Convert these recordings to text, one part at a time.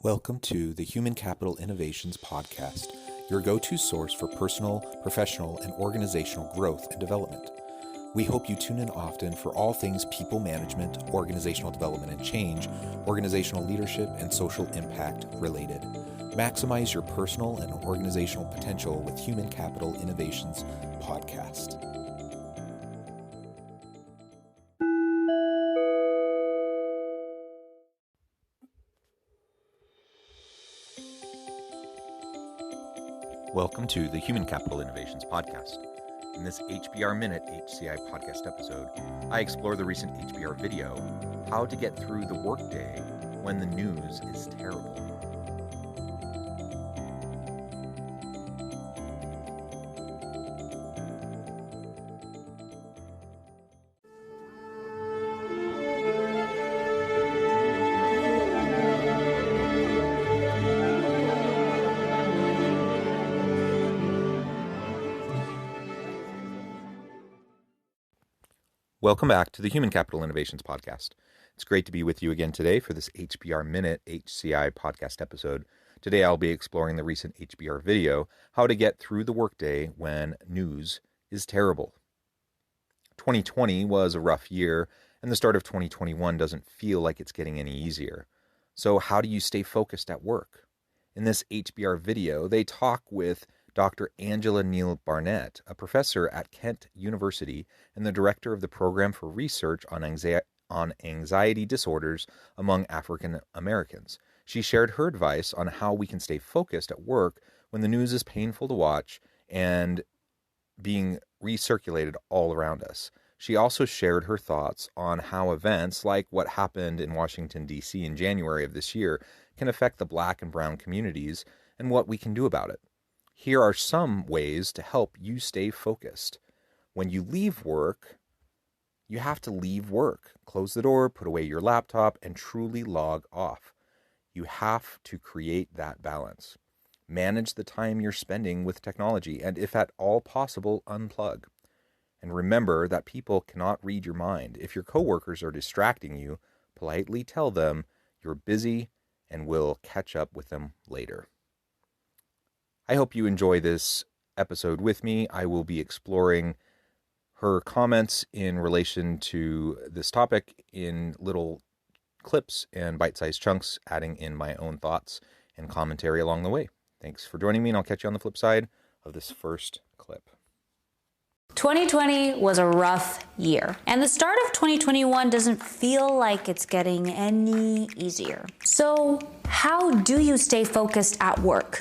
Welcome to the Human Capital Innovations Podcast, your go-to source for personal, professional, and organizational growth and development. We hope you tune in often for all things people management, organizational development and change, organizational leadership, and social impact related. Maximize your personal and organizational potential with Human Capital Innovations Podcast. Welcome to the Human Capital Innovations Podcast. In this HBR Minute HCI podcast episode, I explore the recent HBR video, How to Get Through the Workday When the News is Terrible. Welcome back to the Human Capital Innovations Podcast. It's great to be with you again today for this HBR Minute HCI podcast episode. Today I'll be exploring the recent HBR video, How to Get Through the Workday When News is Terrible. 2020 was a rough year, and the start of 2021 doesn't feel like it's getting any easier. So how do you stay focused at work? In this HBR video, they talk with Dr. Angela Neal-Barn, a professor at Kent University and the director of the Program for Research on Anxiety Disorders among African Americans. She shared her advice on how we can stay focused at work when the news is painful to watch and being recirculated all around us. She also shared her thoughts on how events like what happened in Washington, D.C. in January of this year can affect the Black and brown communities and what we can do about it. Here are some ways to help you stay focused. When you leave work, you have to leave work. Close the door, put away your laptop, and truly log off. You have to create that balance. Manage the time you're spending with technology, and if at all possible, unplug. And remember that people cannot read your mind. If your coworkers are distracting you, politely tell them you're busy and we'll catch up with them later. I hope you enjoy this episode with me. I will be exploring her comments in relation to this topic in little clips and bite-sized chunks, adding in my own thoughts and commentary along the way. Thanks for joining me, and I'll catch you on the flip side of this first clip. 2020 was a rough year, and the start of 2021 doesn't feel like it's getting any easier. So, how do you stay focused at work?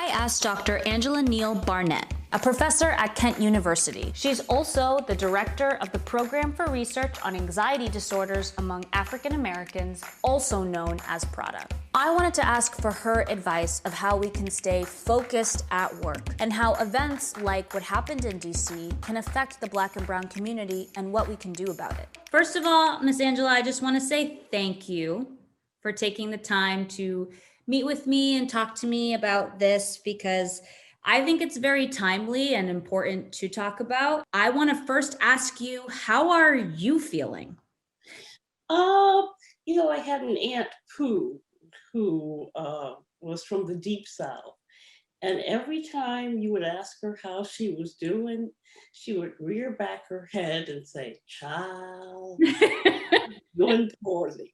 Asked Dr. Angela Neal-Barn, a professor at Kent University. She's also the director of the Program for Research on Anxiety Disorders among African Americans, also known as PRADA. I wanted to ask for her advice of how we can stay focused at work and how events like what happened in DC can affect the Black and brown community and what we can do about it. First of all, Miss Angela, I just want to say thank you for taking the time to meet with me and talk to me about this, because I think it's very timely and important to talk about. I want to first ask you, how are you feeling? I had an Aunt Pooh who was from the Deep South. And every time you would ask her how she was doing, she would rear back her head and say, "Child, doing poorly."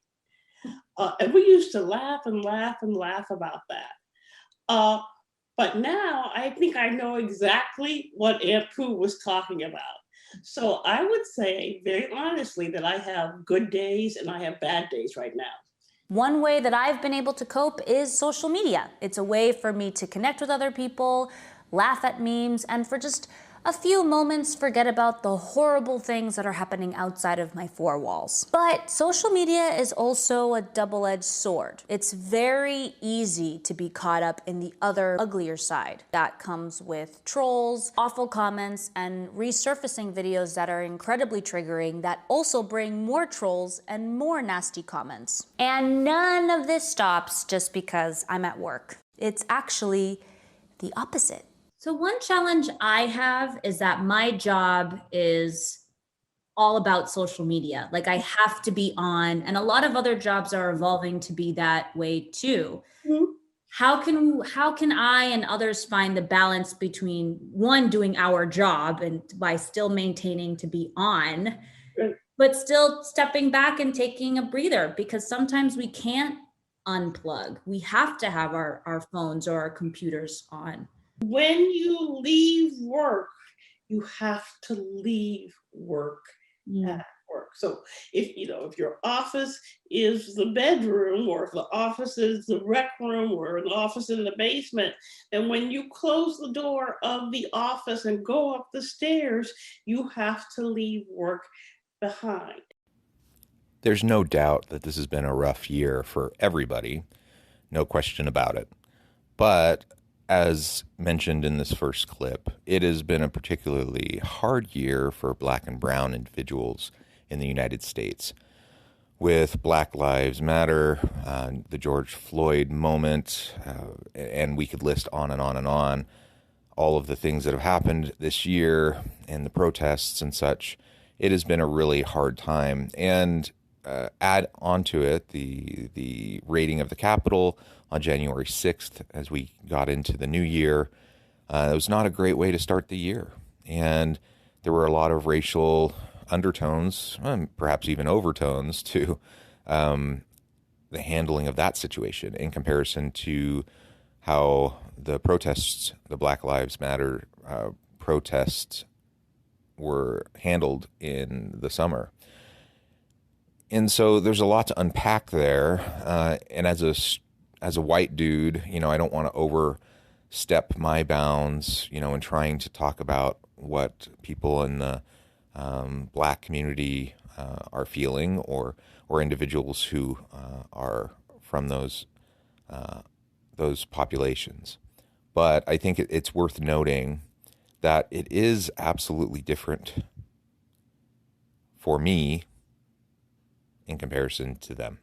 And we used to laugh and laugh and laugh about that. But now I think I know exactly what Aunt Pooh was talking about. So I would say very honestly that I have good days and I have bad days right now. One way that I've been able to cope is social media. It's a way for me to connect with other people, laugh at memes, and for just a few moments forget about the horrible things that are happening outside of my four walls. But social media is also a double-edged sword. It's very easy to be caught up in the other uglier side. That comes with trolls, awful comments, and resurfacing videos that are incredibly triggering that also bring more trolls and more nasty comments. And none of this stops just because I'm at work. It's actually the opposite. So, one challenge I have is that my job is all about social media. Like, I have to be on, and a lot of other jobs are evolving to be that way too. Mhm. How can I and others find the balance between one, doing our job and by still maintaining to be on, Right. but still stepping back and taking a breather, because sometimes we can't unplug. We have to have our phones or our computers on. When you leave work, you have to leave work Mm. at work. So if your office is the bedroom, or if the office is the rec room, or an office in the basement, and when you close the door of the office and go up the stairs, you have to leave work behind. There's no doubt that this has been a rough year for everybody, no question about it. But as mentioned in this first clip, it has been a particularly hard year for Black and Brown individuals in the United States. With Black Lives Matter, the George Floyd moment, and we could list on and on and on, all of the things that have happened this year and the protests and such, it has been a really hard time. And add onto it the raiding of the Capitol on January 6th as we got into the new year. It was not a great way to start the year. And there were a lot of racial undertones, perhaps even overtones, to the handling of that situation in comparison to how the protests, the Black Lives Matter protests, were handled in the summer. And so there's a lot to unpack there. And as a white dude, I don't want to overstep my bounds, in trying to talk about what people in the Black community are feeling, or individuals who are from those populations. But I think it's worth noting that it is absolutely different for me in comparison to them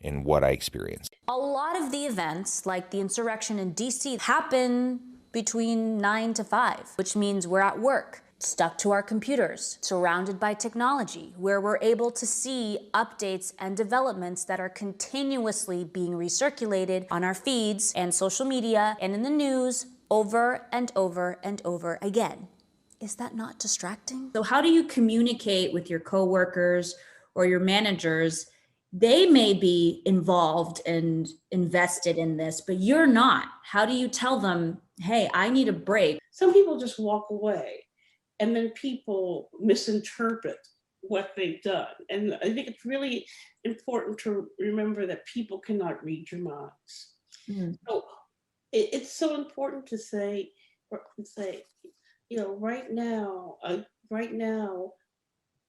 in what I experienced. A lot of the events, like the insurrection in DC, happen between 9 to 5, which means we're at work, stuck to our computers, surrounded by technology, where we're able to see updates and developments that are continuously being recirculated on our feeds and social media and in the news over and over and over again. Is that not distracting? So how do you communicate with your coworkers or your managers? They may be involved and invested in this, but you're not. How do you tell them, hey, I need a break? Some people just walk away, and then people misinterpret what they've done. And I think it's really important to remember that people cannot read your minds. Mm. So it's so important to say, right now,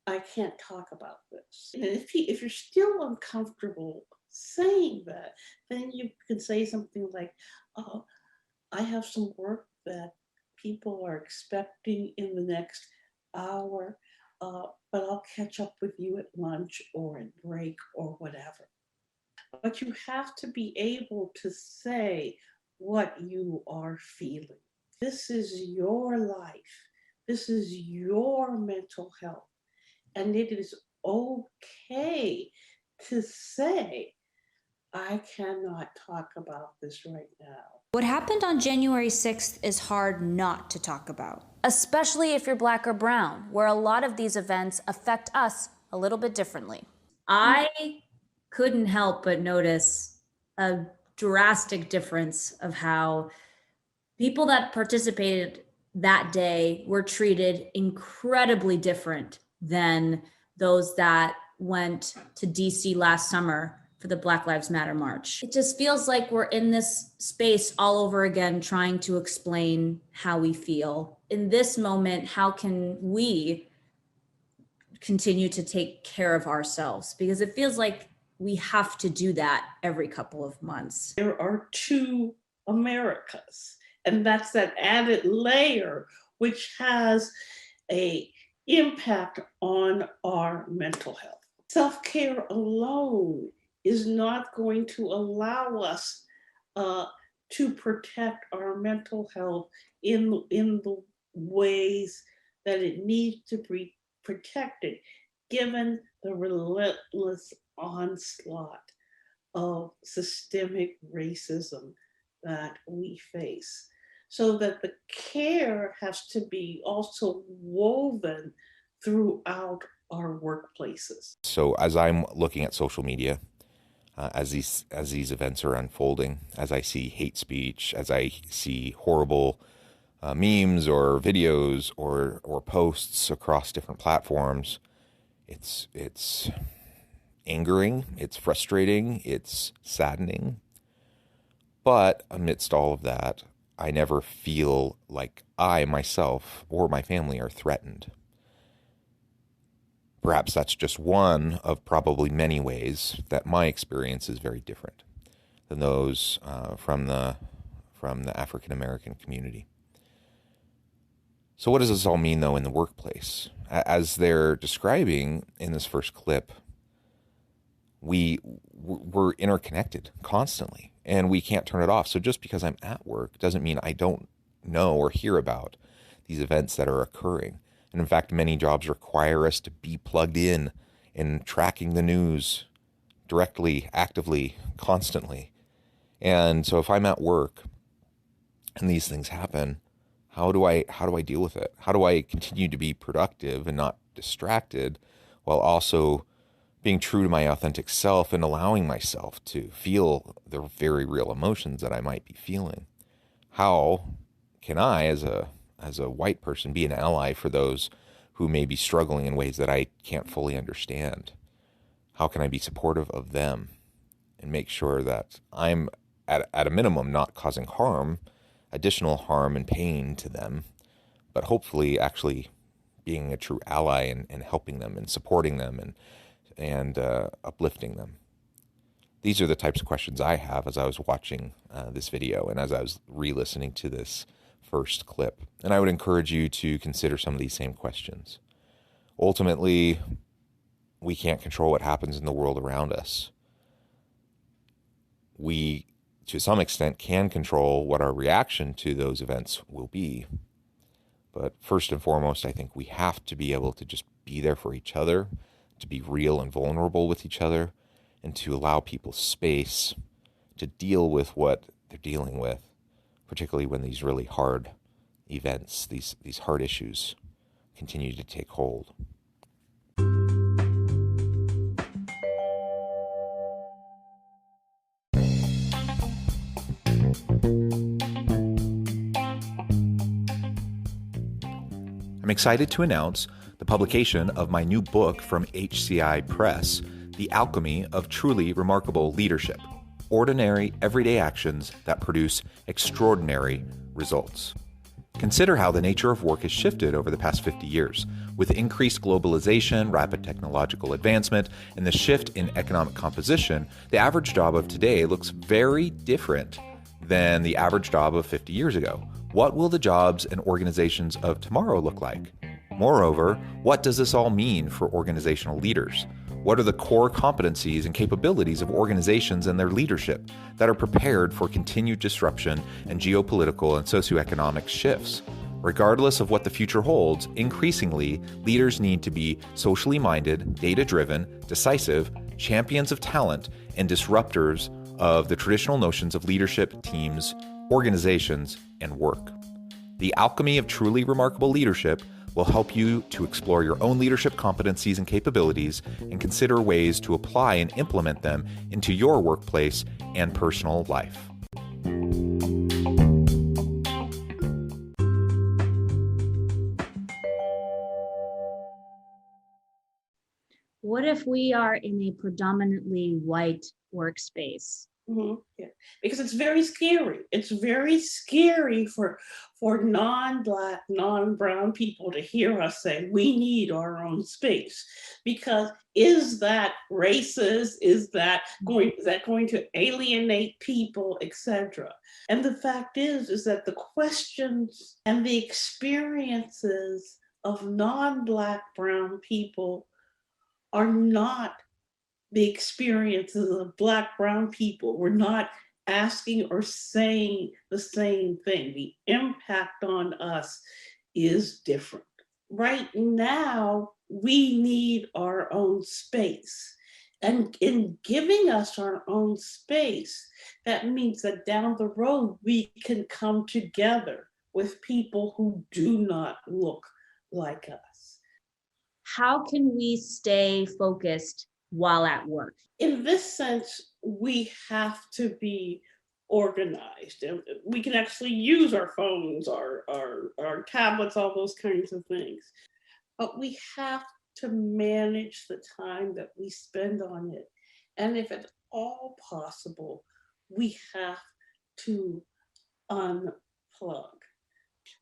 I can't talk about this. And if you're still uncomfortable saying that, then you can say something like, "Oh, I have some work that people are expecting in the next hour, but I'll catch up with you at lunch or at break or whatever." But you have to be able to say what you are feeling. This is your life. This is your mental health. And it is okay to say, I cannot talk about this right now. What happened on January 6th is hard not to talk about, especially if you're Black or Brown, where a lot of these events affect us a little bit differently. I couldn't help but notice a drastic difference of how people that participated that day were treated incredibly different than those that went to DC last summer for the Black Lives Matter march. It just feels like we're in this space all over again, trying to explain how we feel. In this moment, how can we continue to take care of ourselves? Because it feels like we have to do that every couple of months. There are two Americas, and that's that added layer which has a impact on our mental health. Self-care alone is not going to allow us to protect our mental health in the ways that it needs to be protected, given the relentless onslaught of systemic racism that we face. So that the care has to be also woven throughout our workplaces. So as I'm looking at social media, as these events are unfolding, as I see hate speech, as I see horrible memes or videos or posts across different platforms, it's angering, it's frustrating, it's saddening. But amidst all of that, I never feel like I myself or my family are threatened. Perhaps that's just one of probably many ways that my experience is very different than those from the African American community. So what does this all mean, though, in the workplace? As they're describing in this first clip, we're interconnected constantly, and we can't turn it off. So just because I'm at work doesn't mean I don't know or hear about these events that are occurring. And in fact, many jobs require us to be plugged in and tracking the news directly, actively, constantly. And so if I'm at work and these things happen, how do I deal with it? How do I continue to be productive and not distracted while also being true to my authentic self and allowing myself to feel the very real emotions that I might be feeling? How can I, as a white person, be an ally for those who may be struggling in ways that I can't fully understand? How can I be supportive of them and make sure that I'm at a minimum not causing harm, additional harm and pain to them, but hopefully actually being a true ally and helping them and supporting them and uplifting them? These are the types of questions I have as I was watching this video and as I was re-listening to this first clip. And I would encourage you to consider some of these same questions. Ultimately, we can't control what happens in the world around us. We, to some extent, can control what our reaction to those events will be. But first and foremost, I think we have to be able to just be there for each other, to be real and vulnerable with each other, and to allow people space to deal with what they're dealing with, particularly when these really hard events, these hard issues continue to take hold. I'm excited to announce the publication of my new book from HCI Press, The Alchemy of Truly Remarkable Leadership: Ordinary, Everyday Actions That Produce Extraordinary Results. Consider how the nature of work has shifted over the past 50 years. With increased globalization, rapid technological advancement, and the shift in economic composition, the average job of today looks very different than the average job of 50 years ago. What will the jobs and organizations of tomorrow look like? Moreover, what does this all mean for organizational leaders? What are the core competencies and capabilities of organizations and their leadership that are prepared for continued disruption and geopolitical and socioeconomic shifts? Regardless of what the future holds, increasingly, leaders need to be socially minded, data-driven, decisive, champions of talent, and disruptors of the traditional notions of leadership, teams, organizations, and work. The Alchemy of Truly Remarkable Leadership will help you to explore your own leadership competencies and capabilities and consider ways to apply and implement them into your workplace and personal life. What if we are in a predominantly white workspace? Mm-hmm. Yeah, because it's very scary. It's very scary for non-Black, non-brown people to hear us say we need our own space. Because is that racist? Is that going to alienate people, etc.? And the fact is that the questions and the experiences of non-Black, brown people are not the experiences of Black, brown people. We're not asking or saying the same thing. The impact on us is different. Right now, we need our own space. And in giving us our own space, that means that down the road, we can come together with people who do not look like us. How can we stay focused while at work? In this sense, we have to be organized. And we can actually use our phones, our tablets, all those kinds of things. But we have to manage the time that we spend on it. And if at all possible, we have to unplug.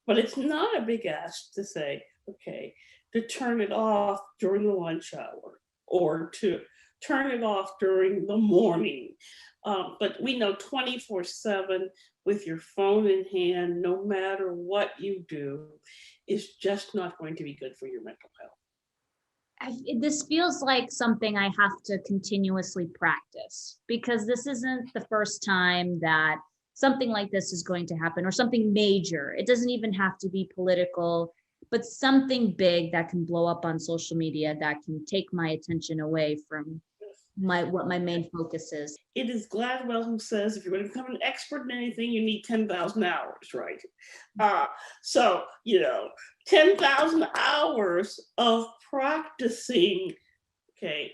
But it's not a big ask to say, okay, to turn it off during the lunch hour or to turn it off during the morning. But we know 24/7 with your phone in hand, no matter what you do, is just not going to be good for your mental health. This feels like something I have to continuously practice, because this isn't the first time that something like this is going to happen, or something major. It doesn't even have to be political, but something big that can blow up on social media that can take my attention away from what my main focus is. It is Gladwell who says if you're going to become an expert in anything, you need 10,000 hours, right? So, 10,000 hours of practicing, okay,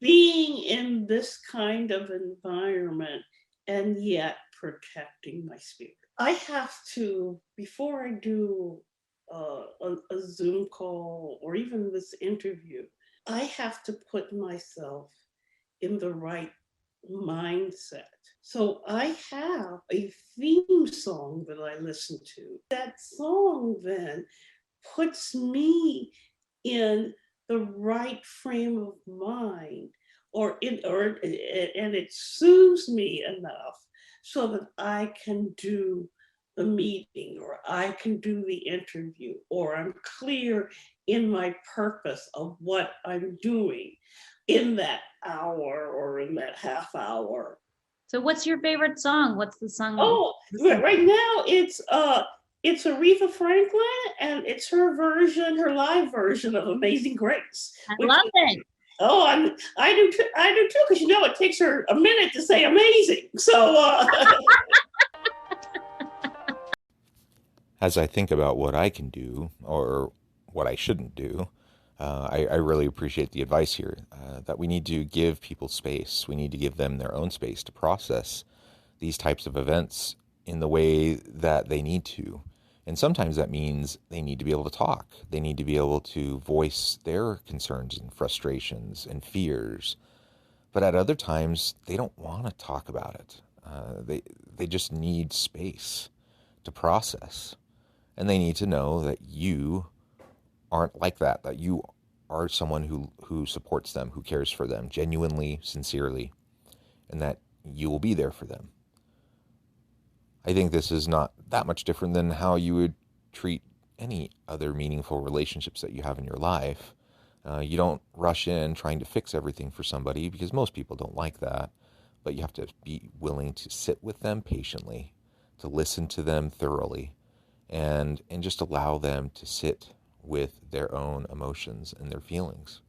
being in this kind of environment and yet protecting my spirit. I have to, before I do a Zoom call or even this interview, I have to put myself in the right mindset. So I have a theme song that I listen to. That song then puts me in the right frame of mind, and it soothes me enough so that I can do the meeting, or I can do the interview, or I'm clear in my purpose of what I'm doing in that hour or in that half hour. So what's your favorite song? What's the song? Oh, right now it's Aretha Franklin, and it's her live version of Amazing Grace. I love it. Oh, I do too, because it takes her a minute to say amazing. So As I think about what I can do or what I shouldn't do, I really appreciate the advice here, that we need to give people space. We need to give them their own space to process these types of events in the way that they need to. And sometimes that means they need to be able to talk. They need to be able to voice their concerns and frustrations and fears. But at other times, they don't want to talk about it. They just need space to process. And they need to know that you aren't like that you are someone who supports them, who cares for them genuinely, sincerely, and that you will be there for them. I think this is not that much different than how you would treat any other meaningful relationships that you have in your life. You don't rush in trying to fix everything for somebody, because most people don't like that. But you have to be willing to sit with them patiently, to listen to them thoroughly, and just allow them to sit with their own emotions and their feelings.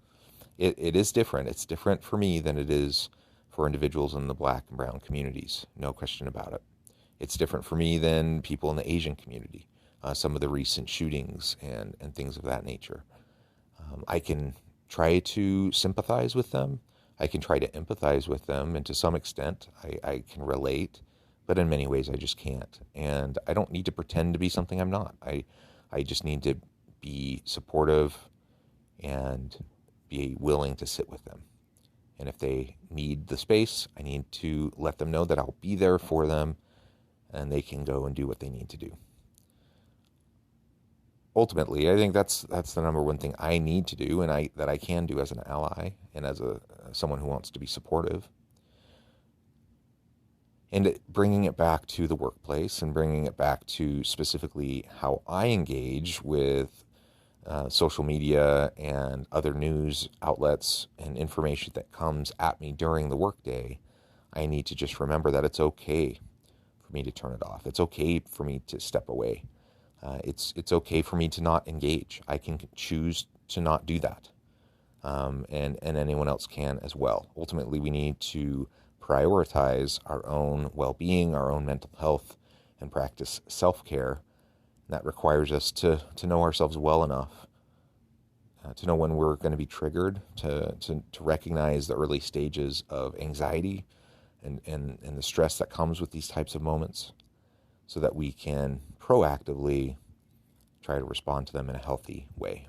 It is different. It's different for me than it is for individuals in the Black and brown communities, no question about it. It's different for me than people in the Asian community, some of the recent shootings and things of that nature. I can try to sympathize with them. I can try to empathize with them, and to some extent I can relate, but in many ways I just can't. And I don't need to pretend to be something I'm not. I just need to be supportive and be willing to sit with them. And if they need the space, I need to let them know that I'll be there for them, and they can go and do what they need to do. Ultimately, I think that's the number one thing I need to do, and that I can do as an ally and as someone who wants to be supportive. And bringing it back to the workplace, and bringing it back to specifically how I engage with social media and other news outlets and information that comes at me during the workday, I need to just remember that it's okay for me to turn it off. It's okay for me to step away. It's okay for me to not engage. I can choose to not do that, and anyone else can as well. Ultimately, we need to prioritize our own well-being, our own mental health, and practice self-care. That requires us to know ourselves well enough to know when we're going to be triggered, to recognize the early stages of anxiety and the stress that comes with these types of moments, so that we can proactively try to respond to them in a healthy way.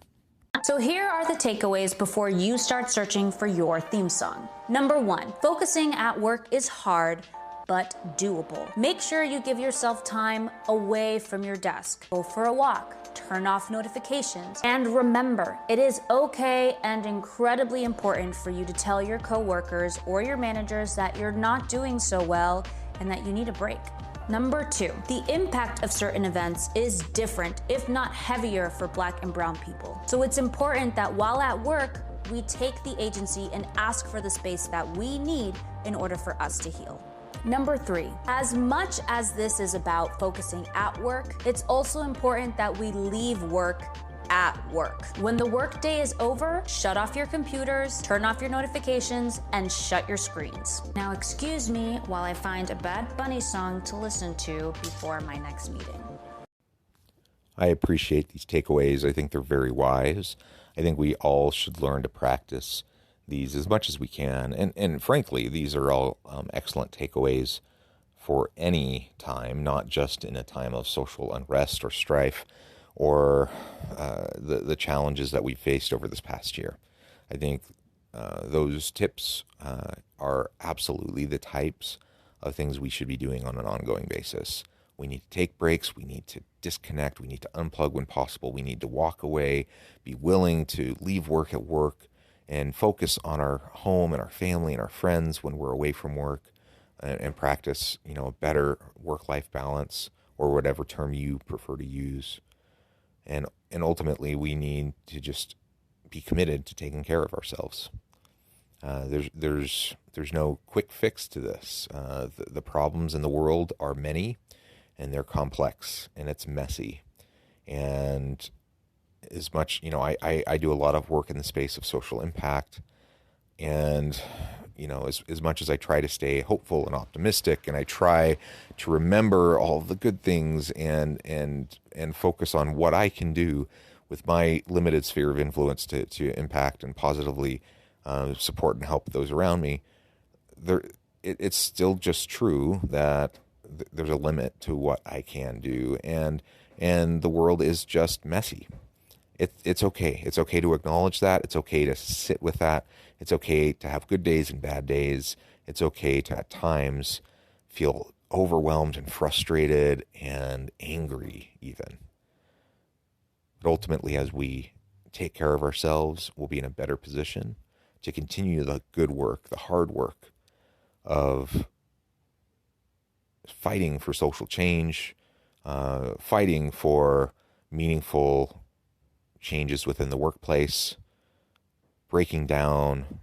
So here are the takeaways before you start searching for your theme song. Number 1, focusing at work is hard, but doable. Make sure you give yourself time away from your desk. Go for a walk, turn off notifications, and remember, it is okay and incredibly important for you to tell your coworkers or your managers that you're not doing so well and that you need a break. Number 2, the impact of certain events is different, if not heavier, for Black and brown people. So it's important that while at work, we take the agency and ask for the space that we need in order for us to heal. Number 3, as much as this is about focusing at work, it's also important that we leave work at work. When the workday is over, shut off your computers, turn off your notifications, and shut your screens. Now excuse me while I find a Bad Bunny song to listen to before my next meeting. I appreciate these takeaways. I think they're very wise. I think we all should learn to practice these as much as we can. And frankly, these are all excellent takeaways for any time, not just in a time of social unrest or strife, or the challenges that we faced over this past year. I think those tips are absolutely the types of things we should be doing on an ongoing basis. We need to take breaks. We need to disconnect. We need to unplug when possible. We need to walk away, be willing to leave work at work, and focus on our home and our family and our friends when we're away from work, and practice, a better work-life balance, or whatever term you prefer to use. And ultimately, we need to just be committed to taking care of ourselves. There's no quick fix to this. The problems in the world are many, and they're complex, and it's messy. And as much, I do a lot of work in the space of social impact, and as much as I try to stay hopeful and optimistic, and I try to remember all the good things and focus on what I can do with my limited sphere of influence to impact and positively support and help those around me, it's still just true that there's a limit to what I can do, and the world is just messy. It's okay. It's okay to acknowledge that. It's okay to sit with that. It's okay to have good days and bad days. It's okay to, at times, feel overwhelmed and frustrated and angry even. But ultimately, as we take care of ourselves, we'll be in a better position to continue the good work, the hard work of fighting for social change, fighting for meaningful changes within the workplace, breaking down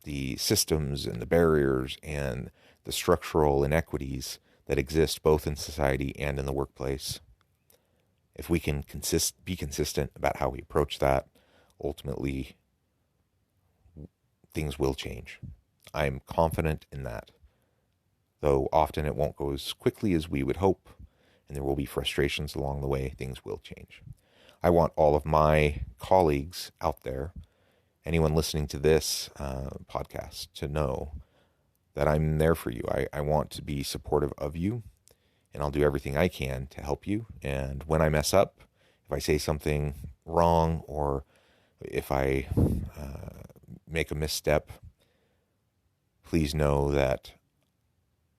the systems and the barriers and the structural inequities that exist both in society and in the workplace. If we can be consistent about how we approach that, ultimately things will change. I'm confident in that, though often it won't go as quickly as we would hope, and there will be frustrations along the way. Things will change. I want all of my colleagues out there, anyone listening to this podcast, to know that I'm there for you. I want to be supportive of you, and I'll do everything I can to help you. And when I mess up, if I say something wrong, or if I make a misstep, please know that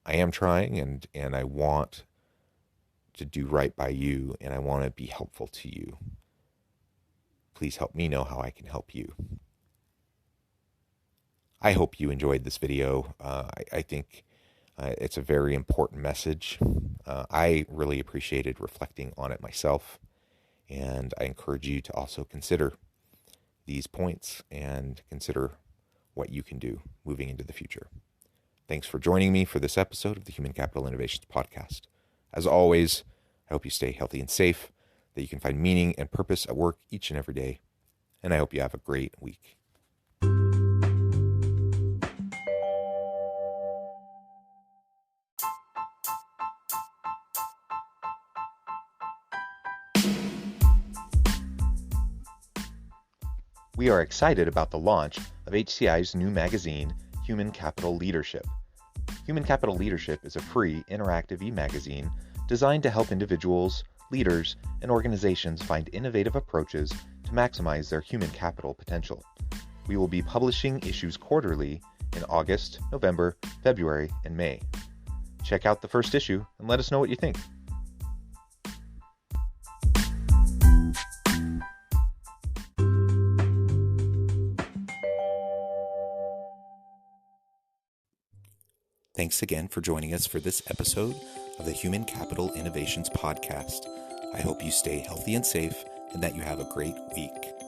I am trying, and I want to do right by you, and I want to be helpful to you. Please help me know how I can help you. I hope you enjoyed this video. I think it's a very important message. I really appreciated reflecting on it myself, and I encourage you to also consider these points and consider what you can do moving into the future. Thanks for joining me for this episode of the Human Capital Innovations Podcast. As always, I hope you stay healthy and safe, that you can find meaning and purpose at work each and every day, and I hope you have a great week. We are excited about the launch of HCI's new magazine, Human Capital Leadership. Human Capital Leadership is a free, interactive e-magazine designed to help individuals, leaders, and organizations find innovative approaches to maximize their human capital potential. We will be publishing issues quarterly in August, November, February, and May. Check out the first issue and let us know what you think. Thanks again for joining us for this episode of the Human Capital Innovations Podcast. I hope you stay healthy and safe and that you have a great week.